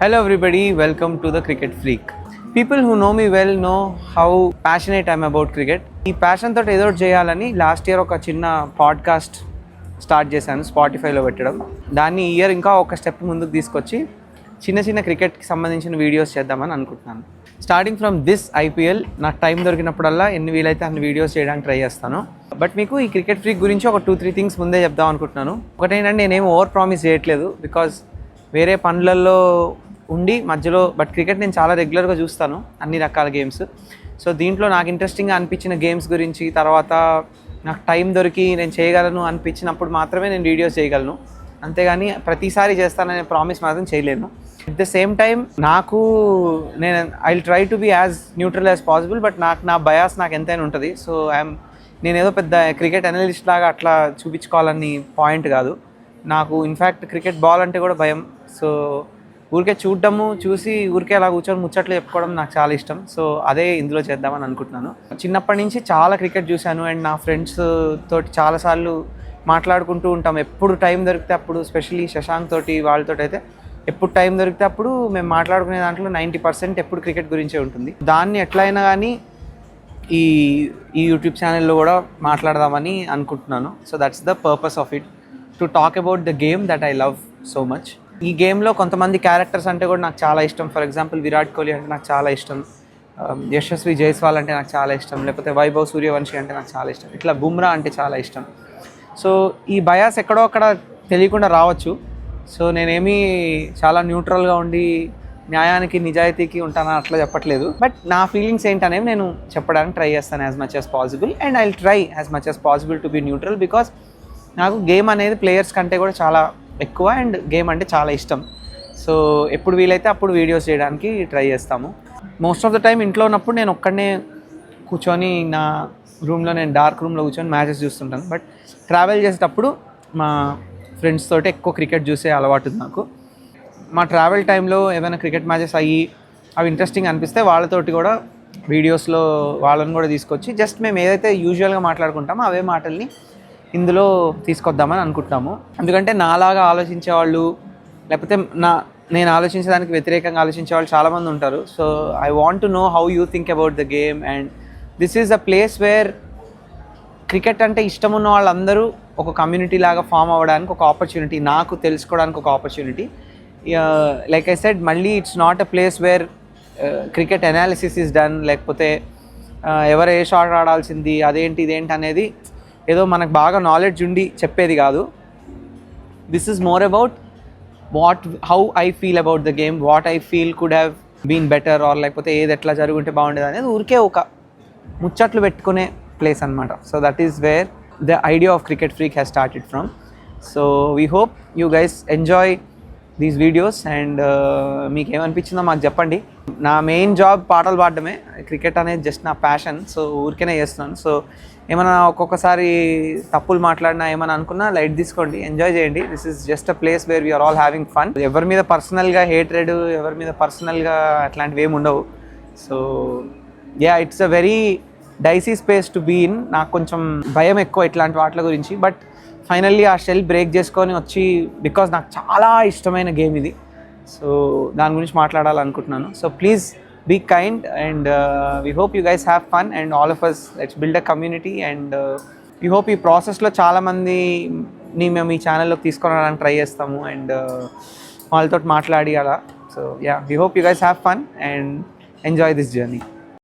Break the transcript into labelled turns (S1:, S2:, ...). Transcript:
S1: Hello everybody, welcome to the Cricket Freak. People who know me well know how passionate I'm about cricket. ఈ passion తోటి ఏదో చేయాలని last year ఒక చిన్న podcast start చేశాను స్పాటిఫైలో పెట్టడం. దాన్ని ఈ ఇయర్ ఇంకా ఒక స్టెప్ ముందుకు తీసుకొచ్చి చిన్న క్రికెట్కి సంబంధించిన వీడియోస్ చేద్దామని అనుకుంటున్నాను. స్టార్టింగ్ ఫ్రమ్ దిస్ ఐపీఎల్ నాకు టైం దొరికినప్పుడల్లా ఎన్ని వీలైతే అన్ని వీడియోస్ చేయడానికి ట్రై చేస్తాను. బట్ మీకు ఈ క్రికెట్ ఫ్రీక్ గురించి ఒక 2-3 థింగ్స్ ముందే చెప్దాం అనుకుంటున్నాను. ఒకటేంటంటే నేనేం ఓవర్ ప్రామిస్ చేయట్లేదు, బికాజ్ వేరే పనులలో ఉండి మధ్యలో బట్ క్రికెట్ నేను చాలా రెగ్యులర్గా చూస్తాను, అన్ని రకాల గేమ్స్. సో దీంట్లో నాకు ఇంట్రెస్టింగ్గా అనిపించిన గేమ్స్ గురించి, తర్వాత నాకు టైం దొరికి నేను చేయగలను అనిపించినప్పుడు మాత్రమే నేను వీడియోస్ చేయగలను, అంతేగాని ప్రతిసారి చేస్తాననే ప్రామిస్ మాత్రం చేయలేను. అట్ ద సేమ్ టైం నేను I will try to be as neutral as possible, but నా బయాస్ నాకు ఎంతైనా ఉంటుంది. సో నేనేదో పెద్ద క్రికెట్ అనలిస్ట్ లాగా అట్లా చూపించుకోవాలని పాయింట్ కాదు. నాకు ఇన్ఫ్యాక్ట్ క్రికెట్ బాల్ అంటే కూడా భయం. సో ఊరికే చూసి ఊరికే అలా కూర్చొని ముచ్చట్లు చెప్పుకోవడం నాకు చాలా ఇష్టం. సో అదే ఇందులో చేద్దామని అనుకుంటున్నాను. చిన్నప్పటి నుంచి చాలా క్రికెట్ చూశాను అండ్ నా ఫ్రెండ్స్ తోటి చాలాసార్లు మాట్లాడుకుంటూ ఉంటాం. ఎప్పుడు టైం దొరికితే అప్పుడు, ఎస్పెషల్లీ శశాంక్ తోటి వాళ్ళతో అయితే ఎప్పుడు టైం దొరికితే అప్పుడు మేము మాట్లాడుకునే దాంట్లో 90% ఎప్పుడు క్రికెట్ గురించే ఉంటుంది. దాన్ని ఎట్లయినా కానీ ఈ యూట్యూబ్ ఛానల్లో కూడా మాట్లాడదామని అనుకుంటున్నాను. So that's the purpose of it, to talk about the game that I love so much. ఈ గేమ్లో కొంతమంది క్యారెక్టర్స్ అంటే కూడా నాకు చాలా ఇష్టం. ఫర్ ఎగ్జాంపుల్ విరాట్ కోహ్లీ అంటే నాకు చాలా ఇష్టం, యశస్వి జైస్వాల్ అంటే నాకు చాలా ఇష్టం, లేకపోతే వైభవ్ సూర్యవంశీ అంటే నాకు చాలా ఇష్టం, ఇట్లా బుమ్రా అంటే చాలా ఇష్టం. సో ఈ బయాస్ ఎక్కడో అక్కడ తెలియకుండా రావచ్చు. సో నేనేమీ చాలా న్యూట్రల్గా ఉండి న్యాయానికి నిజాయితీకి ఉంటానా అట్లా చెప్పట్లేదు, బట్ నా ఫీలింగ్స్ ఏంటనేవి నేను చెప్పడానికి ట్రై చేస్తాను as much as possible. And I will try as much as possible to be neutral, because నాకు గేమ్ అనేది ప్లేయర్స్ కంటే కూడా చాలా ఎక్కువ అండ్ గేమ్ అంటే చాలా ఇష్టం. సో ఎప్పుడు వీలైతే అప్పుడు వీడియోస్ చేయడానికి ట్రై చేస్తాము. మోస్ట్ ఆఫ్ ద టైం ఇంట్లో ఉన్నప్పుడు నేను ఒక్కడనే కూర్చొని నా రూమ్లో, నేను డార్క్ రూమ్లో కూర్చొని మ్యాచెస్ చూస్తుంటాను. బట్ ట్రావెల్ చేసేటప్పుడు మా ఫ్రెండ్స్ తోటి ఎక్కువ క్రికెట్ చూసే అలవాటు ఉంది నాకు. మా ట్రావెల్ టైంలో ఏమైనా క్రికెట్ మ్యాచెస్ అవి ఇంట్రెస్టింగ్ అనిపిస్తే వాళ్ళతోటి కూడా వీడియోస్లో వాళ్ళని కూడా తీసుకొచ్చి జస్ట్ మేము ఏదైతే యూజువల్గా మాట్లాడుకుంటామో అవే మాటల్ని ఇందులో తీసుకొద్దామని అనుకుంటున్నాము. ఎందుకంటే నాలాగా ఆలోచించే వాళ్ళు, లేకపోతే నేను ఆలోచించడానికి వ్యతిరేకంగా ఆలోచించే వాళ్ళు చాలామంది ఉంటారు. So I want to know how you think about the game, and this is a place wear cricket అంటే ఇష్టం ఉన్న వాళ్ళందరూ ఒక కమ్యూనిటీ లాగా ఫామ్ అవ్వడానికి ఒక ఆపర్చునిటీ, నాకు తెలుసుకోవడానికి ఒక ఆపర్చునిటీ. లైక్ ఐ సెడ్, మళ్ళీ it's not a place wear cricket analysis is done, లేకపోతే ఎవరు ఏ షాట్ ఆడాల్సింది అదేంటి ఇదేంటి అనేది ఏదో మనకు బాగా నాలెడ్జ్ ఉండి చెప్పేది కాదు. This is more about how I feel about the game, what I feel could have been better, or లేకపోతే ఏది ఎట్లా జరుగుంటే బాగుండేది అనేది ఊరికే ఒక ముచ్చట్లు పెట్టుకునే ప్లేస్ అనమాట. So that is where the idea of cricket freak has started from. So we hope you guys enjoy these videos and మీకు ఏమనిపించిందో మాకు చెప్పండి. నా మెయిన్ జాబ్ పాటలు పాడడమే, క్రికెట్ అనేది జస్ట్ నా ప్యాషన్. సో ఊరికేనే చేస్తున్నాను. సో ఏమైనా ఒక్కొక్కసారి తప్పులు మాట్లాడినా ఏమైనా అనుకున్నా లైట్ తీసుకోండి, ఎంజాయ్ చేయండి. This is just a place where we are all having fun. ఎవరి మీద పర్సనల్గా హేట్రెడ్, ఎవరి మీద పర్సనల్గా అట్లాంటివి ఏమి ఉండవు. So yeah, it's a very dicey space to be in. నాకు కొంచెం భయం ఎక్కువ ఇట్లాంటి వాటి గురించి, బట్ ఫైనల్లీ ఆ షెల్ బ్రేక్ చేసుకొని వచ్చి, బికాజ్ నాకు చాలా ఇష్టమైన గేమ్ ఇది. సో దాని గురించి మాట్లాడాలనుకుంటున్నాను. So please be kind and we hope you guys have fun, and all of us, let's build a community, and we hope ఈ ప్రాసెస్లో చాలామందిని మేము ఈ ఛానల్లోకి తీసుకురావడానికి ట్రై చేస్తాము అండ్ వాళ్ళతో మాట్లాడి అలా. So yeah, we hope you guys have fun and enjoy this journey.